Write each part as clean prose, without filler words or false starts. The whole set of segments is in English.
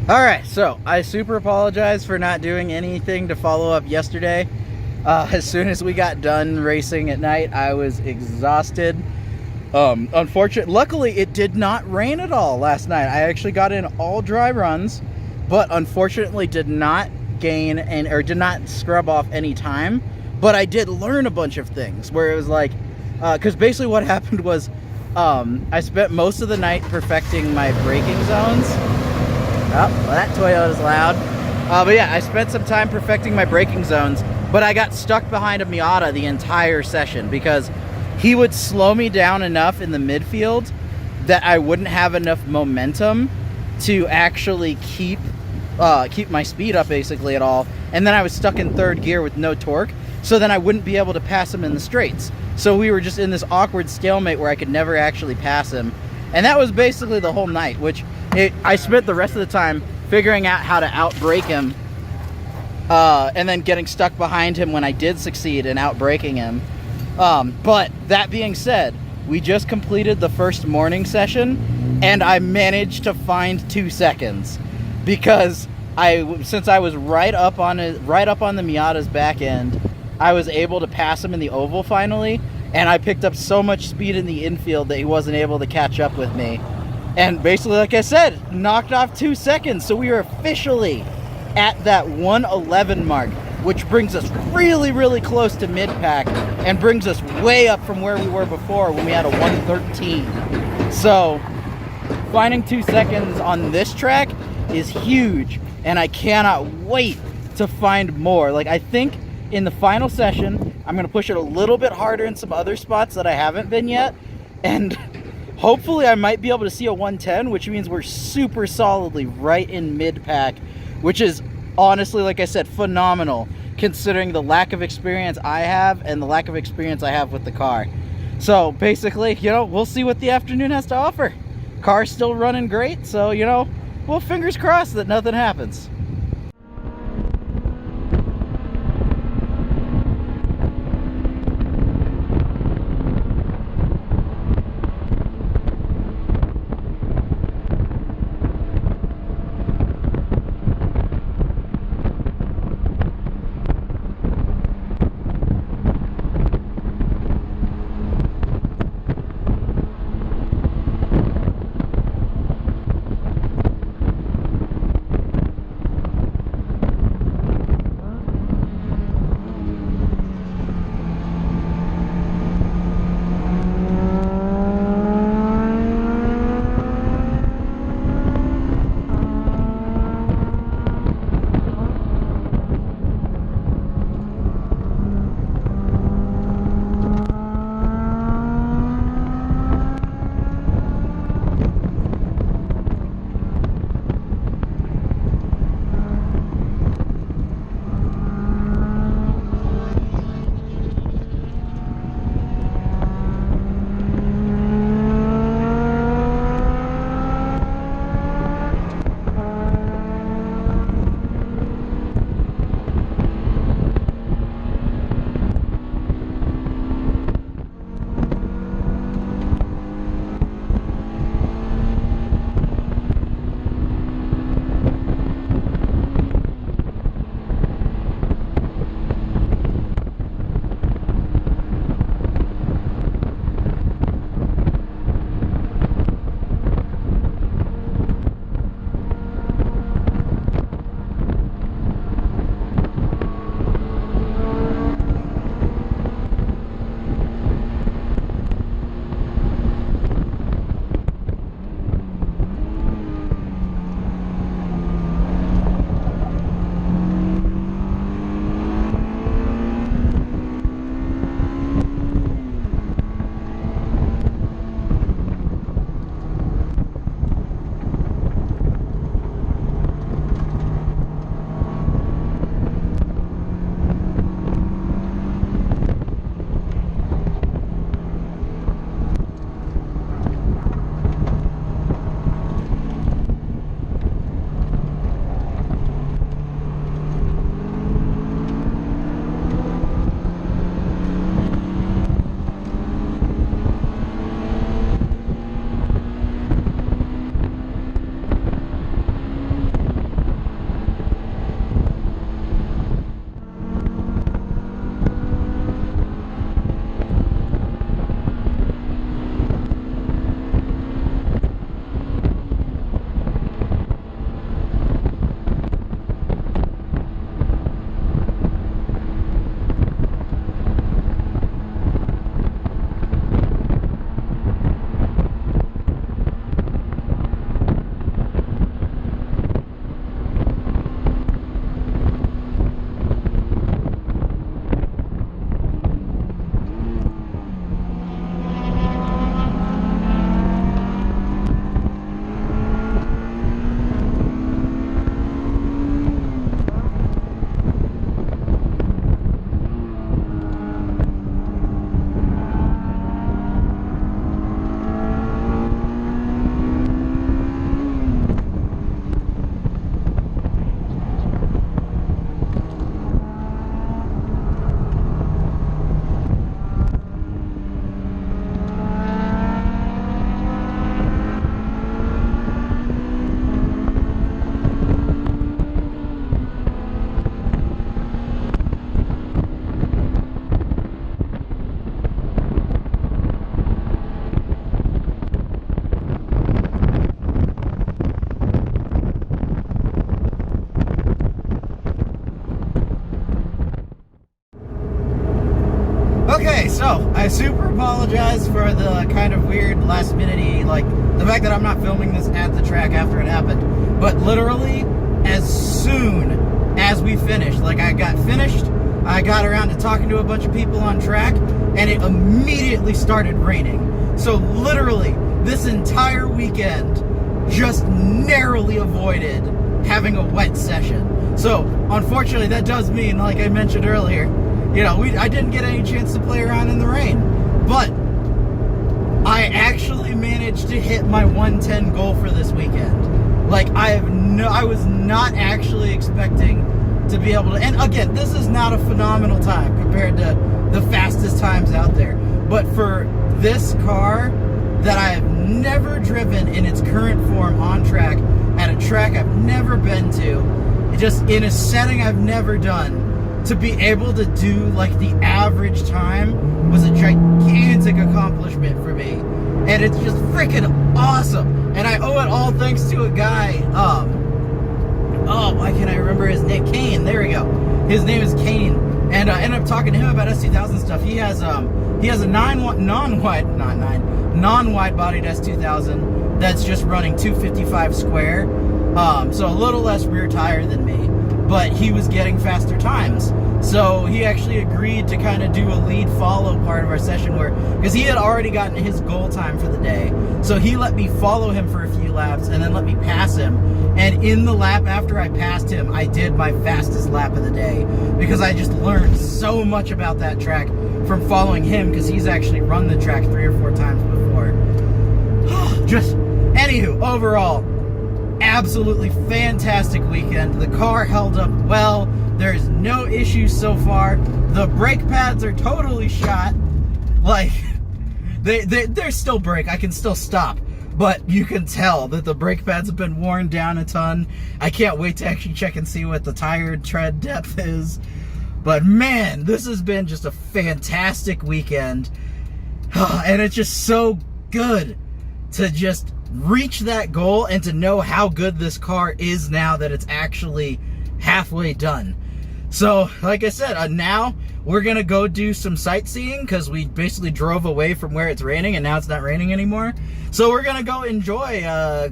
All right, so I super apologize for not doing anything to follow up yesterday. As soon as we got done racing at night, I was exhausted. Unfortunately, luckily it did not rain at all last night. I actually got in all dry runs, but unfortunately did not gain or did not scrub off any time. But I did learn a bunch of things where it was like, because basically what happened was, I spent most of the night perfecting my braking zones. Oh, well, that Toyota's loud. But yeah, I spent some time perfecting my braking zones, but I got stuck behind a Miata the entire session because he would slow me down enough in the midfield that I wouldn't have enough momentum to actually keep my speed up basically at all. And then I was stuck in third gear with no torque, so then I wouldn't be able to pass him in the straights. So we were just in this awkward stalemate where I could never actually pass him. And that was basically the whole night, which I spent the rest of the time figuring out how to outbrake him, and then getting stuck behind him when I did succeed in outbraking him. But that being said, we just completed the first morning session, and I managed to find 2 seconds because since I was right up on the Miata's back end, I was able to pass him in the oval finally, and I picked up so much speed in the infield that he wasn't able to catch up with me. And basically, like I said, knocked off 2 seconds. So we are officially at that 111 mark, which brings us really, really close to mid-pack and brings us way up from where we were before when we had a 113. So finding 2 seconds on this track is huge, and I cannot wait to find more. Like, I think in the final session, I'm going to push it a little bit harder in some other spots that I haven't been yet, and hopefully I might be able to see a 110, which means we're super solidly right in mid-pack, which is honestly, like I said, phenomenal considering the lack of experience I have and the lack of experience I have with the car. So basically, we'll see what the afternoon has to offer. Car's still running great, so, well, fingers crossed that nothing happens. I super apologize for the kind of weird last minute-y, like the fact that I'm not filming this at the track after it happened. But literally, as soon as we finished, like I got finished, I got around to talking to a bunch of people on track, and it immediately started raining. So literally, this entire weekend just narrowly avoided having a wet session. So unfortunately, that does mean, like I mentioned earlier, you know, I didn't get any chance to play around in the rain. But I actually managed to hit my 110 goal for this weekend. Like, I was not actually expecting to be able to, and again, this is not a phenomenal time compared to the fastest times out there. But for this car that I have never driven in its current form on track, at a track I've never been to, just in a setting I've never done, to be able to do like the average time was a gigantic accomplishment for me. And it's just freaking awesome. And I owe it all thanks to a guy, oh, why can't I remember his name? Kane, there we go. His name is Kane. And I ended up talking to him about S2000 stuff. He has a non-wide bodied S2000 that's just running 255 square. So a little less rear tire than me, but he was getting faster times. So he actually agreed to kind of do a lead follow part of our session where, because he had already gotten his goal time for the day. So he let me follow him for a few laps and then let me pass him. And in the lap after I passed him, I did my fastest lap of the day because I just learned so much about that track from following him, because he's actually run the track 3 or 4 times before. Just, anywho, overall, absolutely fantastic weekend. The car held up well. There's no issues so far. The brake pads are totally shot. Like, they're still brake. I can still stop. But you can tell that the brake pads have been worn down a ton. I can't wait to actually check and see what the tire tread depth is. But man, this has been just a fantastic weekend. And it's just so good to just reach that goal and to know how good this car is now that it's actually halfway done. So, like I said, now we're going to go do some sightseeing because we basically drove away from where it's raining and now it's not raining anymore. So we're going to go enjoy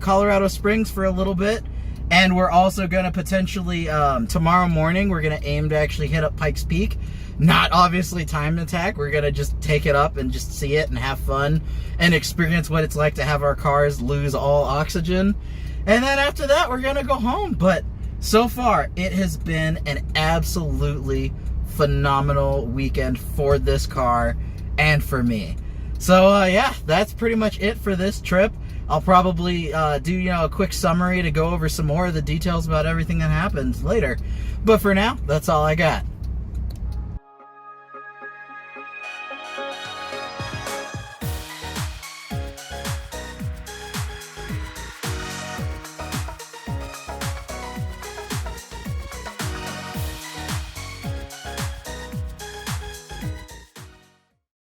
Colorado Springs for a little bit. And we're also going to potentially, tomorrow morning, we're going to aim to actually hit up Pikes Peak. Not obviously time attack. We're going to just take it up and just see it and have fun and experience what it's like to have our cars lose all oxygen. And then after that, we're going to go home. But so far, it has been an absolutely phenomenal weekend for this car and for me. So, yeah, that's pretty much it for this trip. I'll probably do, a quick summary to go over some more of the details about everything that happened later. But for now, that's all I got.